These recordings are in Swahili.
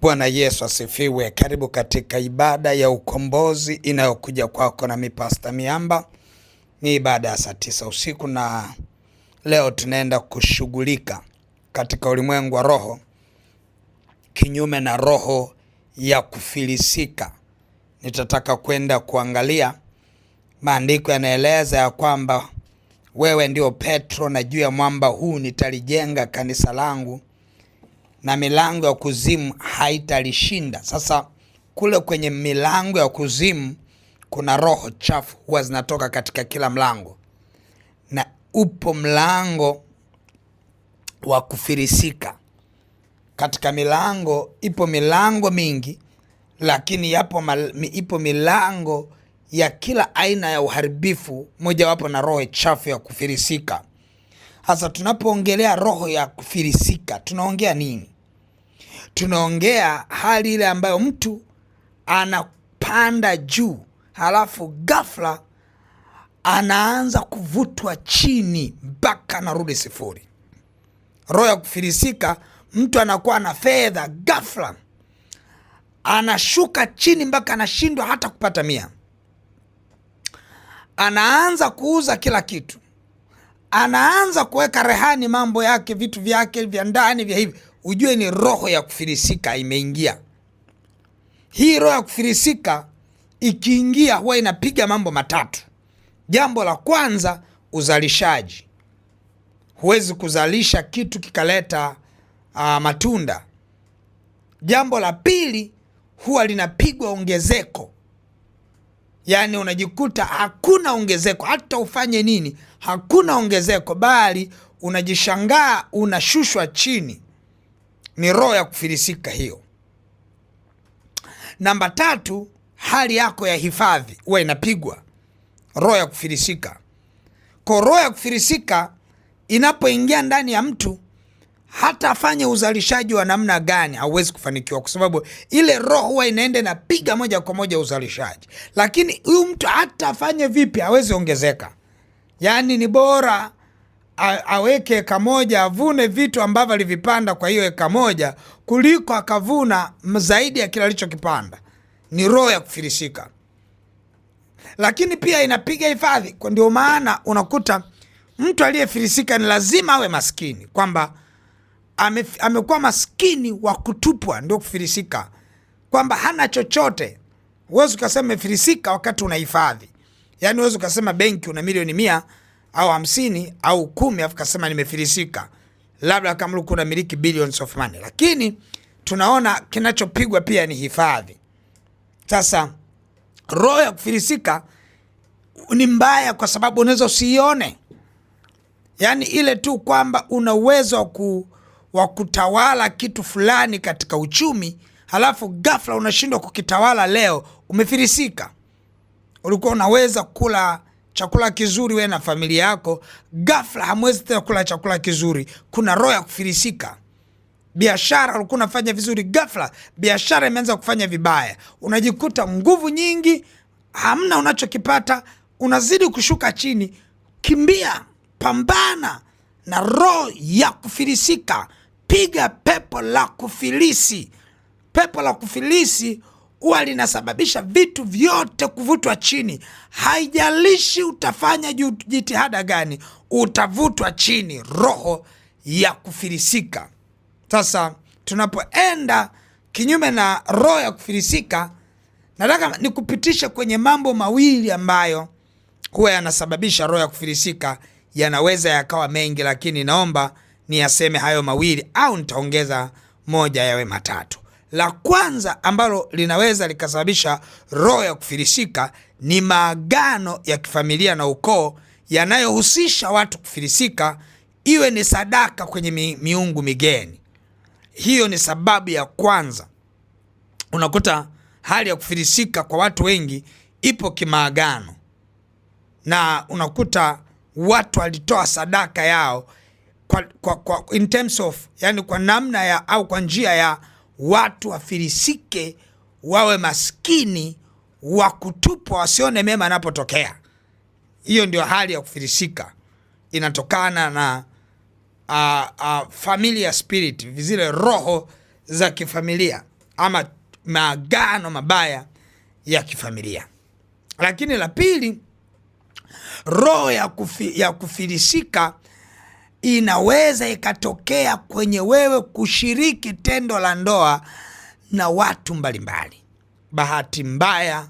Bwana Yesu asifiwe. Karibu katika ibada ya ukombozi inayokuja kwako na Pastor Miamba. Ni ibada ya saa 9 usiku na leo tunaenda kushughulika katika ulimwengu wa roho kinyume na roho ya kufilisika. Nitataka kwenda kuangalia maandiko yanaeleza ya kwamba wewe ndio Petro na juu ya mwamba huu nitalijenga kanisa langu na milango ya kuzimu haitalishinda. Sasa kule kwenye milango ya kuzimu kuna roho chafu huwa zinatoka katika kila mlango, na upo mlango wa kufilisika. Katika milango ipo milango mingi, lakini ipo milango ya kila aina ya uharibifu, moja wapo na roho chafu ya kufilisika. Hasa tunapoongelea roho ya kufilisika tunaongea nini? Tunaongea hali ile ambayo mtu anapanda juu halafu ghafla anaanza kuvutwa chini mpaka anarudi sifuri. Roho ya kufilisika, mtu anakuwa na fedha, ghafla anashuka chini mpaka anashindwa hata kupata 100. Anaanza kuuza kila kitu, anaanza kuweka rehani mambo yake, vitu vyake vya ndani vya hivi. Ujue ni roho ya kufilisika imeingia. Hii roho ya kufilisika ikiingia huwa inapiga mambo matatu. Jambo la kwanza, uzalishaji. Huwezi kuzalisha kitu kikaleta matunda. Jambo la pili, huwa linapigwa ongezeko. Yaani unajikuta hakuna ongezeko, hata ufanye nini hakuna ongezeko, bali unajishangaa unashushwa chini. Ni roho ya kufilisika hiyo. Namba 3, hali yako ya hifadhi huwa inapigwa, roho ya kufilisika. Kwa roho ya kufilisika inapoingia ndani ya mtu, hata afanye uzalishaji wa namna gani hauwezi kufanikiwa, kwa sababu ile roho huwa inaenda inapiga moja kwa moja uzalishaji. Lakini huyu mtu hata afanye vipi hawezi ongezeka. Yaani ni bora aweke eka moja, avune vitu ambavyo alivipanda kwa hiyo eka moja, kuliko akavuna zaidi ya kile alichokipanda. Ni roho ya kufilisika. Lakini pia inapiga hifadhi. Kwa ndio maana unakuta mtu aliyefilisika ni lazima awe maskini, kwamba amekuwa maskini wa kutupwa, ndio kufilisika, kwamba hana chochote. Huwezi ukasema umefilisika wakati unahifadhi. Yaani huwezi ukasema benki una milioni 100 au 50 au 10 afu kasema nimefilisika, labda kama ulikuwa unamiliki billions of money. Lakini tunaona kinachopigwa pia ni hifadhi. Sasa roho ya kufilisika ni mbaya kwa sababu unaweza usiione. Yaani ile tu kwamba una uwezo wa kutawala kitu fulani katika uchumi, halafu ghafla unashindwa kukitawala. Leo umefilisika. Ulikuwa unaweza kula chakula kizuri wewe na familia yako, ghafla hamwezi tena kula chakula kizuri. Kuna roho ya kufilisika. Biashara ulikuwa unafanya vizuri, ghafla biashara imeanza kufanya vibaya. Unajikuta nguvu nyingi, hamna unachokipata, unazidi kushuka chini. Kimbia, pambana na roho ya kufilisika. Piga pepo la kufilisi. Pepo la kufilisi huwa linasababisha vitu vyote kuvutwa chini. Haijalishi utafanya jitihada gani, utavutwa chini. Roho ya kufilisika. Sasa tunapoenda kinyume na roho ya kufilisika, nataka nikupitishe kwenye mambo mawili ambayo huwa yanasababisha roho ya kufilisika. Yanaweza yakawa mengi, lakini naomba niyaseme hayo mawili, au nitaongeza moja yawe matatu. La kwanza ambalo linaweza likasababisha roho ya kufilisika ni maagano ya kifamilia na ukoo yanayohusisha watu kufilisika, iwe ni sadaka kwenye miungu migeni. Hiyo ni sababu ya kwanza. Unakuta hali ya kufilisika kwa watu wengi ipo kimaagano, na unakuta watu walitoa sadaka yao kwa in terms of, yani kwa namna ya au kwa njia ya watu wafilisike, wawe maskini, wa kutupwa, wasione mema yanapotokea. Hiyo ndio hali ya kufilisika. Inatokana na familia spirit, zile roho za kifamilia. ama maagano mabaya ya kifamilia. Lakini la pili, roho ya kufilisika inaweza ikatokea kwenye wewe kushiriki tendo la ndoa na watu mbalimbali. Bahati mbaya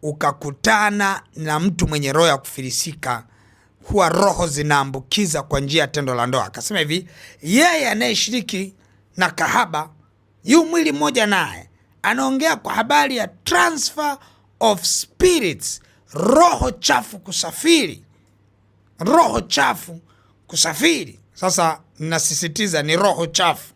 ukakutana na mtu mwenye roho ya kufilisika, huwa roho zinaambukiza kwa njia ya tendo la ndoa. Akasema hivi, yeye anayeshiriki na kahaba yu mwili mmoja naye. Anaongea kwa habari ya transfer of spirits, roho chafu kusafiri. Roho chafu kusafiri. Sasa ninasisitiza ni roho chafu.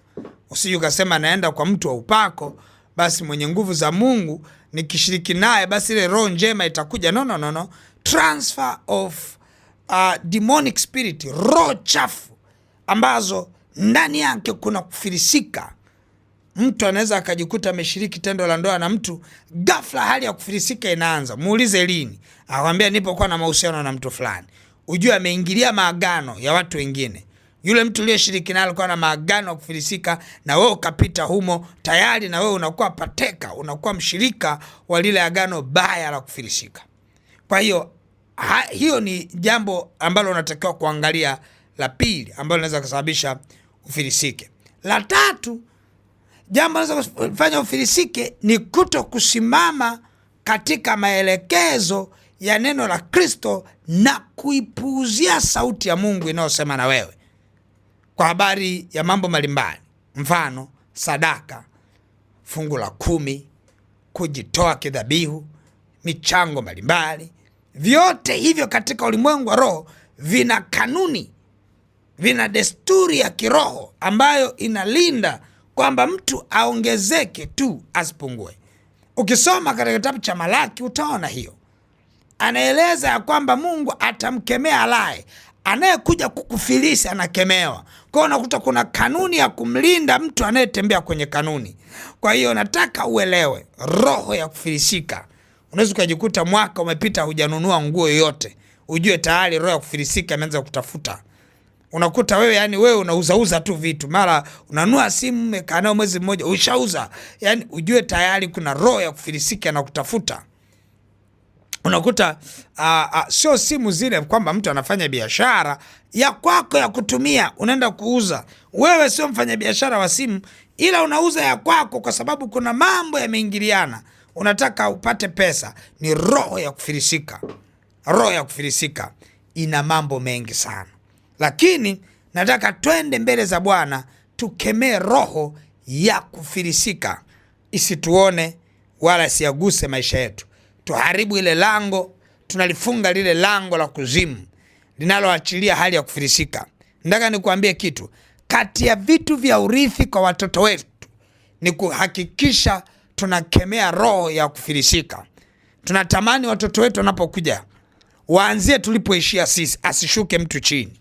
Usije ukasema naenda kwa mtu wa upako, basi mwenye nguvu za Mungu nikishiriki naye basi ile roho njema itakuja. No. Transfer of demonic spirit, roho chafu ambazo ndani yake kuna kufilisika. Mtu anaweza akajikuta ameshiriki tendo la ndoa na mtu, ghafla hali ya kufilisika inaanza. Muulize lini, akwambia nipokuwa na mahusiano na mtu fulani. Ujue ameingilia maagano ya watu wengine. Yule mtu uliyeshiriki naye alikuwa na maagano ya kufilisika, na wewe ukapita humo, tayari na wewe unakuwa pateka, unakuwa mshirika wa lile agano baya la kufilisika. Kwa hiyo hiyo ni jambo ambalo unatakiwa kuangalia, la pili ambalo linaweza kusababisha ufilisike. La tatu, jambo linaweza kufanya ufilisike ni kuto kusimama katika maelekezo ya neno la Kristo na kuipuuzia sauti ya Mungu inayosema na wewe kwa habari ya mambo mbalimbali. Mfano, sadaka, fungu la 10, kujitoa kidhabihu, michango mbalimbali. Vyote hivyo katika ulimwengu wa roho vina kanuni, vina desturi ya kiroho ambayo inalinda kwamba mtu aongezeke tu, asipungue. Ukisoma katika kitabu cha Malaki utaona hiyo. Anaeleza ya kwamba Mungu atamkemea alaye, anayekuja kukufilisi anakemewa. Kwa hiyo unakuta kuna kanuni ya kumlinda mtu anayetembea kwenye kanuni. Kwa hiyo nataka uelewe, roho ya kufilisika, unaweza ukajikuta mwaka umepita hujanunua nguo yoyote, ujue tayari roho ya kufilisika imeanza kutafuta. Unakuta wewe unauzauza tu vitu, mara unanua simu umekaa nayo mwezi mmoja ushauza, ujue tayari kuna roho ya kufilisika na kutafuta. Unakuta sio simu zile kwamba mtu anafanya biashara ya kwako ya kutumia, unaenda kuuza. Wewe sio mfanya biashara wa simu, ila unauza ya kwako kwa sababu kuna mambo yameingiliana, unataka upate pesa. Ni roho ya kufilisika. Roho ya kufilisika ina mambo mengi sana, lakini nataka twende mbele za Bwana tukemee roho ya kufilisika isituone wala siaguse maisha yetu. Tuharibu ile lango, tunalifunga lile lango la kuzimu linaloachilia hali ya kufilisika. Nataka nikuambie kitu, kati ya vitu vya urithi kwa watoto wetu ni kuhakikisha tunakemea roho ya kufilisika. Tunatamani watoto wetu wanapokuja waanzie tulipoishia sisi, asishuke mtu chini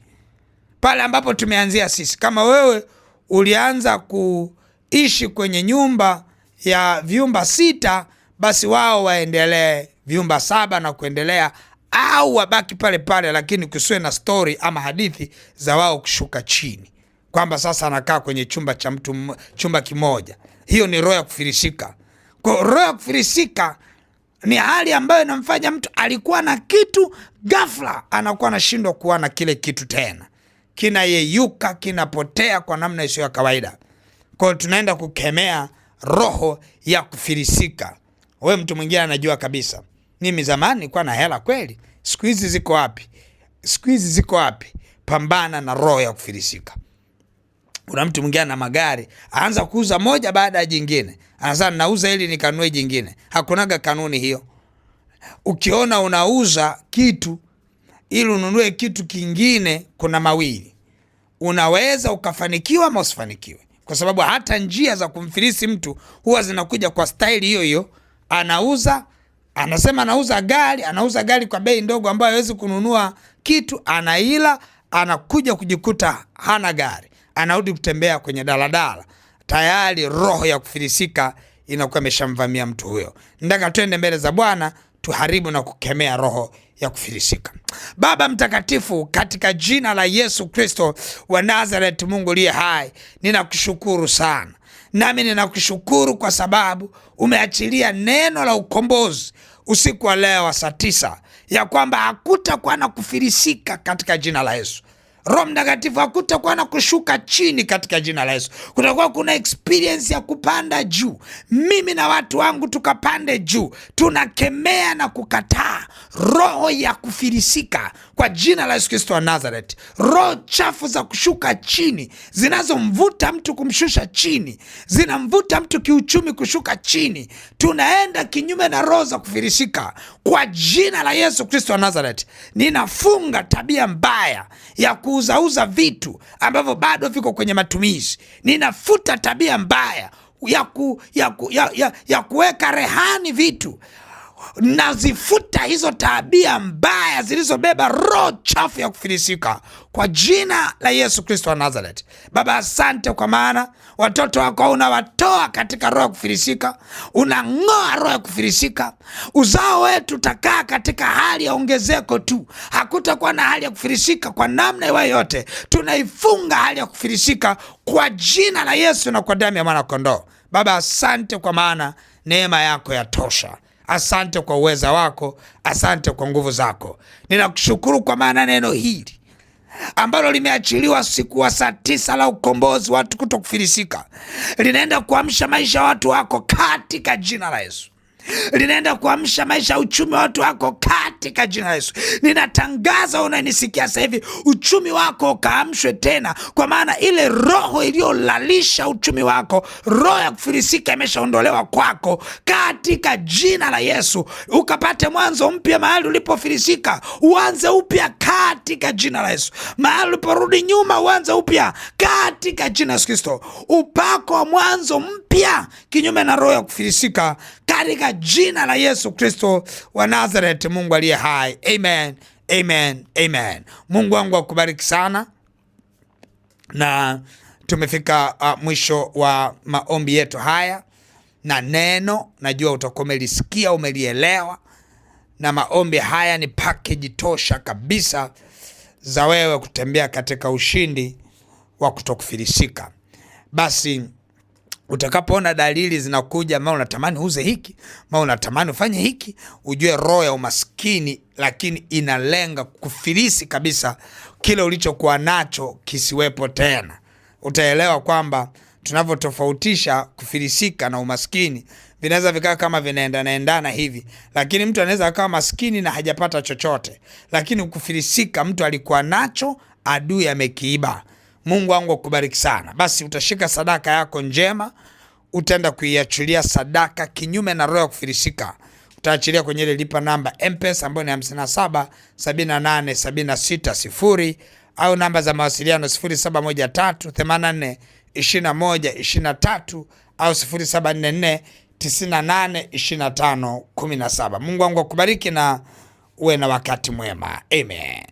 pale ambapo tumeanzia sisi. Kama wewe ulianza kuishi kwenye nyumba ya vyumba 6, basi wao waendelee vyumba 7 na kuendelea, au wabaki pale pale, lakini kusiwe na story ama hadithi za wao kushuka chini, kwamba sasa anakaa kwenye chumba cha mtu, chumba kimoja. Hiyo ni roho ya kufilisika. Kwa roho ya kufilisika ni hali ambayo inamfanya mtu alikuwa na kitu, ghafla anakuwa anashindwa kuwa na kile kitu tena, kinayeyuka, kinapotea kwa namna isiyo ya kawaida. Kwa hiyo tunaenda kukemea roho ya kufilisika. Wewe mtu mwingine anajua kabisa, mimi zamani nilikuwa na hela kweli, siku hizi ziko wapi? Siku hizi ziko wapi? Pambana na roho ya kufilisika. Kuna mtu mwingine na magari, aanza kuuza moja baada ya jingine. Anasema nauza ili nikanue jingine. Hakunaga kanuni hiyo. Ukiona unauza kitu ili ununue kitu kingine, kuna mawili. Unaweza ukafanikiwa ama usifanikiwe. Kwa sababu hata njia za kumfilisi mtu huwa zinakuja kwa staili hiyo hiyo. Anauza, anasema anauza gari kwa bei ndogo ambayo hawezi kununua kitu, anaila, anakuja kujikuta hana gari, anarudi kutembea kwenye daladala. Tayari roho ya kufilisika inakuwa imeshamvamia mtu huyo. Nataka twende mbele za Bwana tuharibu na kukemea roho ya kufilisika. Baba mtakatifu, katika jina la Yesu Kristo wa Nazareth, Mungu aliye hai, ninakushukuru sana. Nami ninakushukuru kwa sababu umeachilia neno la ukombozi usiku wa leo wa saa 9 ya kwamba hakutakuwa na kufilisika katika jina la Yesu. Roho Mtakatifu hakutakuwa na kushuka chini katika jina la Yesu. Kutakuwa kuna experience ya kupanda juu. Mimi na watu wangu tukapande juu. Tunakemea na kukataa roho ya kufilisika kwa jina la Yesu Kristo wa Nazareth. Roho chafu za kushuka chini, zinazomvuta mtu kumshusha chini, zinamvuta mtu kiuchumi kushuka chini. Tunaenda kinyume na roho za kufilisika kwa jina la Yesu Kristo wa Nazareth. Ninafunga tabia mbaya ya kuuzauza vitu ambavyo bado viko kwenye matumizi. Ninafuta tabia mbaya ya kuweka rehani vitu. Nazifuta hizo tabia mbaya zilizobeba roho chafu ya kufilisika kwa jina la Yesu Kristo wa Nazareth. Baba, asante kwa maana watoto wako unawatoa katika roho ya kufilisika, unang'oa roho ya kufilisika. Uzao wetu utakaa katika hali ya ongezeko tu, hakutakuwa na hali ya kufilisika kwa namna yoyote. Tunaifunga hali ya kufilisika kwa jina la Yesu na kwa damu ya mwana kondoo. Baba, asante kwa maana neema yako yatosha. Asante kwa uweza wako, asante kwa nguvu zako. Ninakushukuru kwa maana neno hili ambalo limeachiliwa siku wa saa 9 la ukombozi, watu kutokufilisika, linaenda kuamsha maisha ya watu wako katika jina la Yesu. Linaenda kuamsha maisha ya uchumi wa watu wako katika jina la Yesu. Ninatangaza, unanisikia sasa hivi, uchumi wako ukaamshwe tena, kwa maana ile roho iliyolalisha uchumi wako, roho ya kufilisika, imeshaondolewa kwako katika jina la Yesu. Ukapate mwanzo mpya mahali ulipofilisika, uanze upya katika jina la Yesu. Mahali uliporudi nyuma, uanze upya katika jina la Yesu Kristo. Upako wa mwanzo mpya kinyume na roho ya kufilisika katika jina la Yesu Kristo wa Nazareth, Mungu aliye hai. Amen, amen, amen. Mungu wangu akubariki sana, na tumefika mwisho wa maombi yetu haya, na neno najua utakuwa umelisikia, umelielewa, na maombi haya ni package tosha kabisa za wewe kutembea katika ushindi wa kutokufilisika. Basi utakapoona dalili zinakuja, ma unatamani uze hiki, ma unatamani ufanye hiki, ujue roho ya umaskini lakini inalenga kufilisi kabisa kile ulichokuwa nacho kisiwepo tena. Utaelewa kwamba tunavyotofautisha kufilisika na umaskini, vinaweza vikaa kama vinaendana hivi, lakini mtu anaweza akawa maskini na hajapata chochote, lakini kufilisika mtu alikuwa nacho, adui amekiiba. Mungu wangu akubariki sana. Basi utashika sadaka yako njema, utaenda kuiachilia sadaka kinyume na roho ya kufilisika. Utaachilia kwenye ile lipa namba M-Pesa ambayo ni 577876 au namba za mawasiliano 0713842123 au 0744982517. Mungu wangu akubariki na uwe na wakati mwema. Amen.